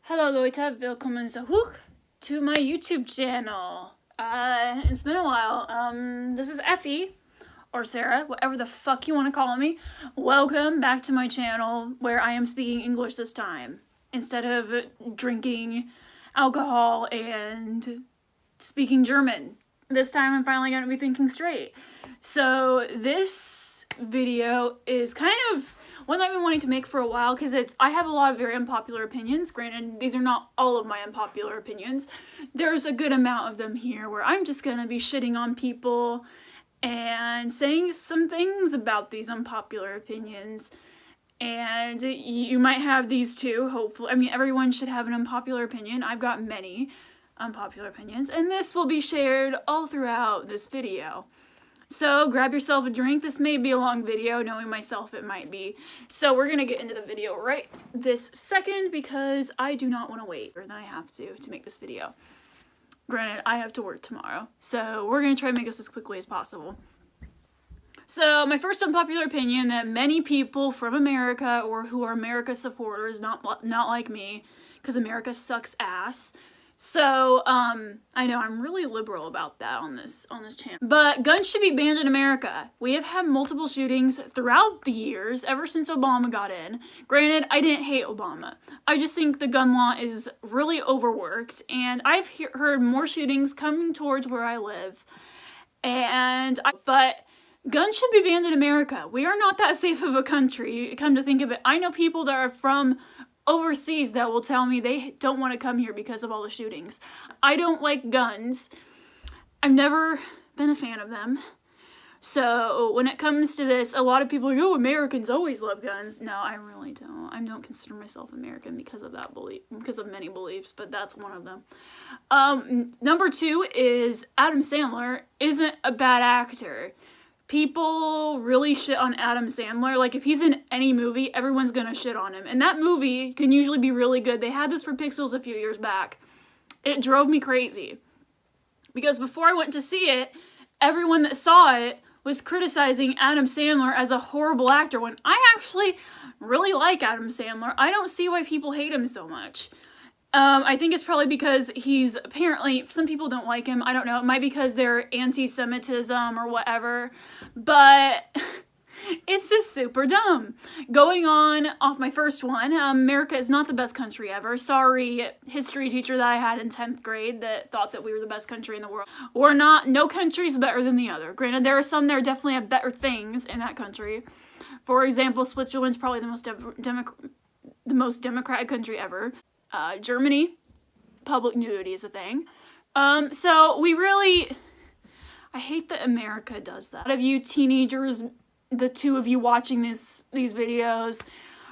Hallo Leute, willkommen zurück to my YouTube channel. It's been a while. This is Effie, or Sarah, whatever the fuck you want to call me. Welcome back to my channel where I am speaking English this time, instead of drinking alcohol and speaking German. This time I'm finally going to be thinking straight. So this video is kind of one that I've been wanting to make for a while because I have a lot of very unpopular opinions. Granted, these are not all of my unpopular opinions. There's a good amount of them here where I'm just gonna be shitting on people and saying some things about these unpopular opinions. And you might have these too, hopefully. I mean, everyone should have an unpopular opinion. I've got many unpopular opinions, and this will be shared all throughout this video. So grab yourself a drink. This may be a long video, knowing myself it might be. So we're gonna get into the video right this second because I do not want to wait more than I have to make this video. Granted, I have to work tomorrow, so we're gonna try to make this as quickly as possible. So my first unpopular opinion that many people from America or who are America supporters, not like me, because America sucks ass. So, I know I'm really liberal about that on this channel. But guns should be banned in America. We have had multiple shootings throughout the years, ever since Obama got in. Granted, I didn't hate Obama. I just think the gun law is really overworked, and I've heard more shootings coming towards where I live. But guns should be banned in America. We are not that safe of a country, come to think of it. I know people that are from overseas that will tell me they don't want to come here because of all the shootings. I don't like guns. I've never been a fan of them. So when it comes to this, a lot of people are like, oh, Americans always love guns. No, I really don't. I don't consider myself American because of that belief, because of many beliefs, but that's one of them. Number two is Adam Sandler isn't a bad actor. People really shit on Adam Sandler. Like, if he's in any movie, everyone's gonna shit on him. And that movie can usually be really good. They had this for Pixels a few years back. It drove me crazy. Because before I went to see it, everyone that saw it was criticizing Adam Sandler as a horrible actor when I actually really like Adam Sandler. I don't see why people hate him so much. I think it's probably because he's apparently, some people don't like him. I don't know. It might be because they're anti-Semitism or whatever. But it's just super dumb. Going on off my first one, America is not the best country ever. Sorry, history teacher that I had in 10th grade that thought that we were the best country in the world. We're not. No country's better than the other. Granted, there are some that definitely have better things in that country. For example, Switzerland's probably the most democratic country ever. Germany, public nudity is a thing. So we really, I hate that America does that. A lot of you teenagers, the two of you watching these videos,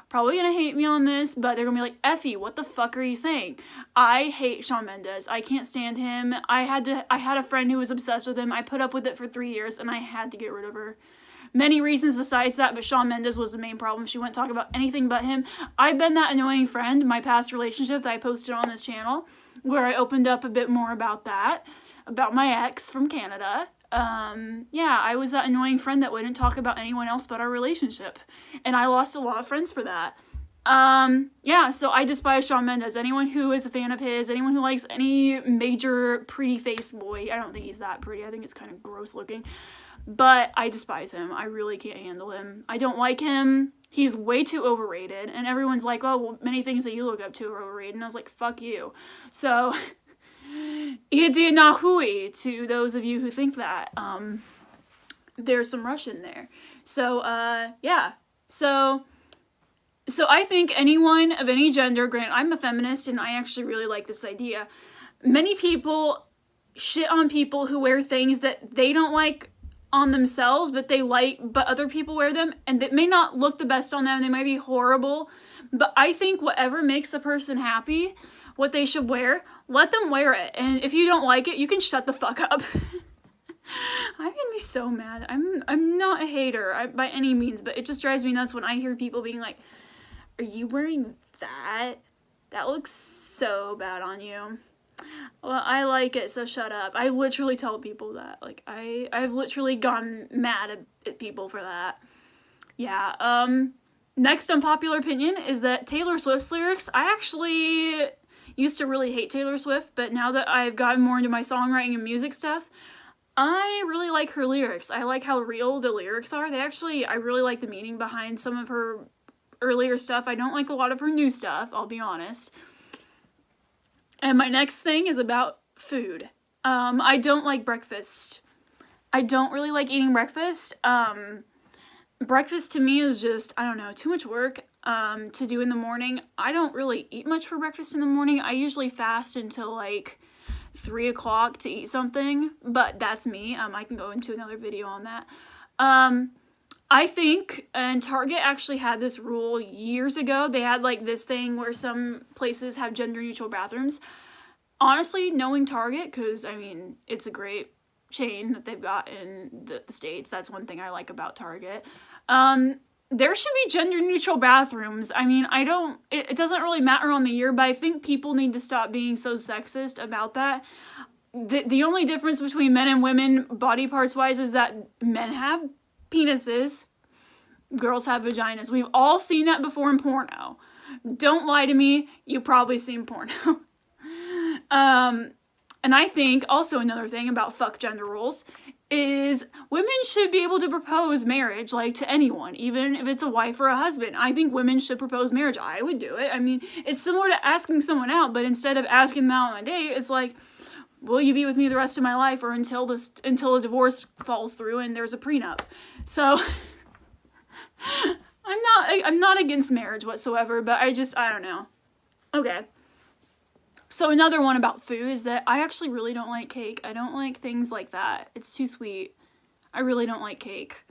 probably gonna hate me on this, but they're gonna be like, Effie, what the fuck are you saying? I hate Shawn Mendes. I can't stand him. I had a friend who was obsessed with him. I put up with it for 3 years, and I had to get rid of her. Many reasons besides that, but Shawn Mendes was the main problem. She wouldn't talk about anything but him. I've been that annoying friend, my past relationship that I posted on this channel, where I opened up a bit more about that, about my ex from Canada. Yeah, I was that annoying friend that wouldn't talk about anyone else but our relationship. And I lost a lot of friends for that. Yeah, so I despise Shawn Mendes. Anyone who is a fan of his, anyone who likes any major pretty face boy, I don't think he's that pretty. I think it's kind of gross looking. But I despise him. I really can't handle him. I don't like him. He's way too overrated. And everyone's like, oh, well, many things that you look up to are overrated. And I was like, fuck you. So, idi nahui to those of you who think that. There's some Russian there. So, yeah. So I think anyone of any gender, granted, I'm a feminist and I actually really like this idea. Many people shit on people who wear things that they don't like on themselves, but other people wear them, and it may not look the best on them, they might be horrible, but I think whatever makes the person happy, what they should wear, let them wear it, and if you don't like it, you can shut the fuck up. I'm gonna be so mad. I'm not a hater by any means, but it just drives me nuts when I hear people being like, are you wearing that? That looks so bad on you. Well, I like it, so shut up. I literally tell people that. Like, I've literally gone mad at people for that. Yeah, next unpopular opinion is that Taylor Swift's lyrics, I actually used to really hate Taylor Swift, but now that I've gotten more into my songwriting and music stuff, I really like her lyrics. I like how real the lyrics are. I really like the meaning behind some of her earlier stuff. I don't like a lot of her new stuff, I'll be honest. And my next thing is about food. I don't like breakfast. I don't really like eating breakfast. Breakfast to me is just, I don't know, too much work to do in the morning. I don't really eat much for breakfast in the morning. I usually fast until like 3 o'clock to eat something, but that's me. I can go into another video on that. I think, and Target actually had this rule years ago. They had like this thing where some places have gender neutral bathrooms. Honestly, knowing Target, because I mean, it's a great chain that they've got in the States. That's one thing I like about Target. There should be gender neutral bathrooms. I mean, it doesn't really matter on the year, but I think people need to stop being so sexist about that. The only difference between men and women, body parts wise, is that men have penises, girls have vaginas. We've all seen that before in porno. Don't lie to me, you've probably seen porno. And I think also another thing about fuck gender roles is women should be able to propose marriage, like, to anyone, even if it's a wife or a husband. I think women should propose marriage. I would do it. I mean, it's similar to asking someone out, but instead of asking them out on a date, it's like, will you be with me the rest of my life, or until a divorce falls through and there's a prenup? So I'm not against marriage whatsoever, but I don't know. Okay. So another one about food is that I actually really don't like cake. I don't like things like that. It's too sweet. I really don't like cake.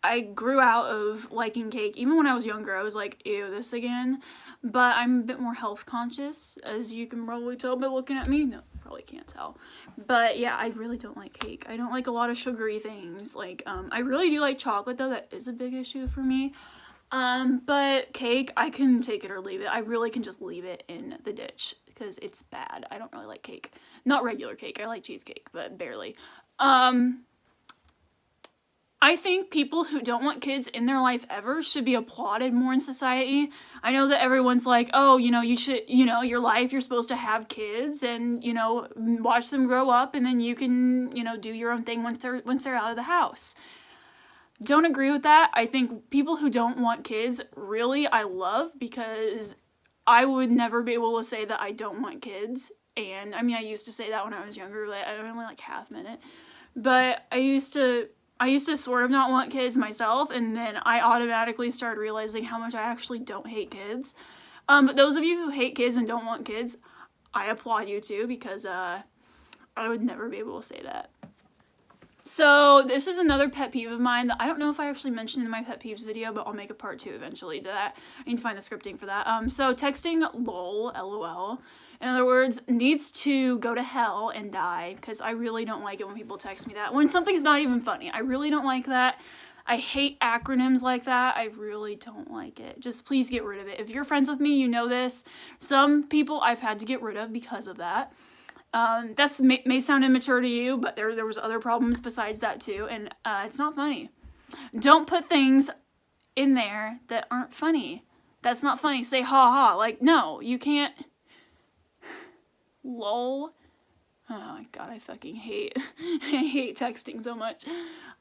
I grew out of liking cake. Even when I was younger, I was like, ew, this again. But I'm a bit more health conscious, as you can probably tell by looking at me. No, probably can't tell. But yeah, I really don't like cake. I don't like a lot of sugary things. Like, I really do like chocolate, though. That is a big issue for me. But cake, I can take it or leave it. I really can just leave it in the ditch because it's bad. I don't really like cake. Not regular cake. I like cheesecake, but barely. I think people who don't want kids in their life ever should be applauded more in society. I know that everyone's like, oh, you should, your life, you're supposed to have kids and, watch them grow up, and then you can, do your own thing once they're out of the house. Don't agree with that. I think people who don't want kids, really, I love, because I would never be able to say that I don't want kids. And I mean, I used to say that when I was younger, like, I only like half minute, but I used to sort of not want kids myself, and then I automatically started realizing how much I actually don't hate kids. But those of you who hate kids and don't want kids, I applaud you too, because I would never be able to say that. So this is another pet peeve of mine that I don't know if I actually mentioned in my pet peeves video, but I'll make a part 2 eventually to that. I need to find the scripting for that. So texting LOL, in other words, needs to go to hell and die, because I really don't like it when people text me that. When something's not even funny. I really don't like that. I hate acronyms like that. I really don't like it. Just please get rid of it. If you're friends with me, you know this. Some people I've had to get rid of because of that. That's may sound immature to you, but there was other problems besides that too, and it's not funny. Don't put things in there that aren't funny. That's not funny. Say ha ha. Like, no, you can't. Lol. Oh my god, I fucking hate I hate texting so much.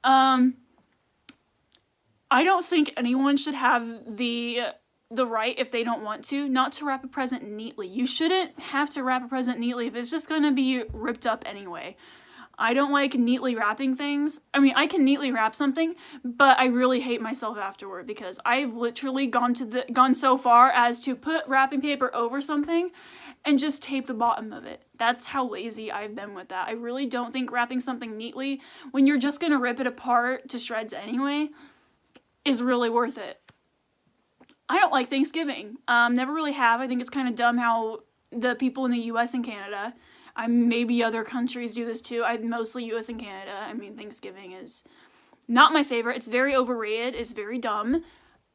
I don't think anyone should have the right, if they don't want to, not to wrap a present neatly. You shouldn't have to wrap a present neatly if it's just gonna be ripped up anyway. I don't like neatly wrapping things. I mean, I can neatly wrap something, but I really hate myself afterward, because I've literally gone so far as to put wrapping paper over something and just tape the bottom of it. That's how lazy I've been with that. I really don't think wrapping something neatly, when you're just gonna rip it apart to shreds anyway, is really worth it. I don't like Thanksgiving. Never really have. I think it's kind of dumb how the people in the US and Canada, maybe other countries do this too. Mostly US and Canada. I mean, Thanksgiving is not my favorite. It's very overrated. It's very dumb.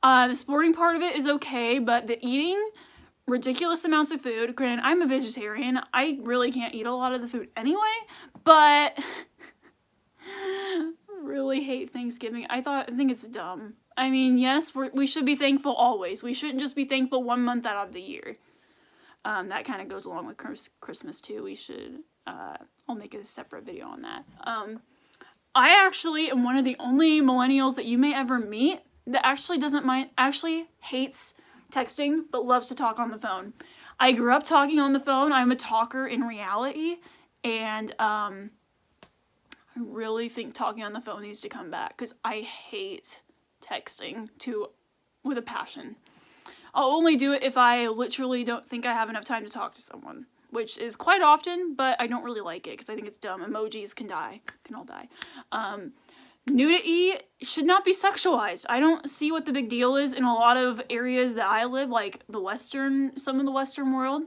The sporting part of it is okay, but the eating ridiculous amounts of food. Granted, I'm a vegetarian. I really can't eat a lot of the food anyway, but really hate Thanksgiving. I think it's dumb. I mean, yes, we should be thankful always. We shouldn't just be thankful 1 month out of the year. That kind of goes along with Christmas too. We should, I'll make a separate video on that. I actually am one of the only millennials that you may ever meet that actually actually hates texting, but loves to talk on the phone. I grew up talking on the phone. I'm a talker in reality, and I really think talking on the phone needs to come back because I hate texting with a passion. I'll only do it if I literally don't think I have enough time to talk to someone, which is quite often, but I don't really like it because I think it's dumb. Emojis can all die. Nudity should not be sexualized. I don't see what the big deal is in a lot of areas that I live, like some of the Western world.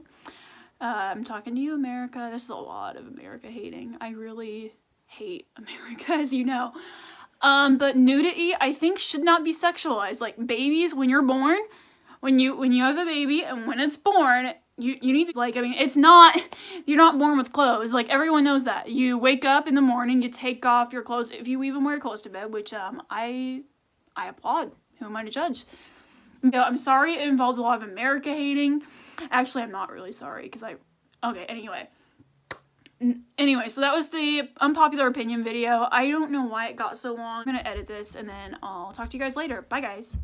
I'm talking to you, America. This is a lot of America hating. I really hate America, as you know. But nudity, I think, should not be sexualized. Like babies, when you're born, when you have a baby and when it's born, you need to, like, I mean, you're not born with clothes. Like, everyone knows that. You wake up in the morning, you take off your clothes, if you even wear clothes to bed, which, I applaud. Who am I to judge? I'm sorry it involves a lot of America hating. Actually, I'm not really sorry, because okay, anyway. Anyway, so that was the unpopular opinion video. I don't know why it got so long. I'm gonna edit this, and then I'll talk to you guys later. Bye, guys.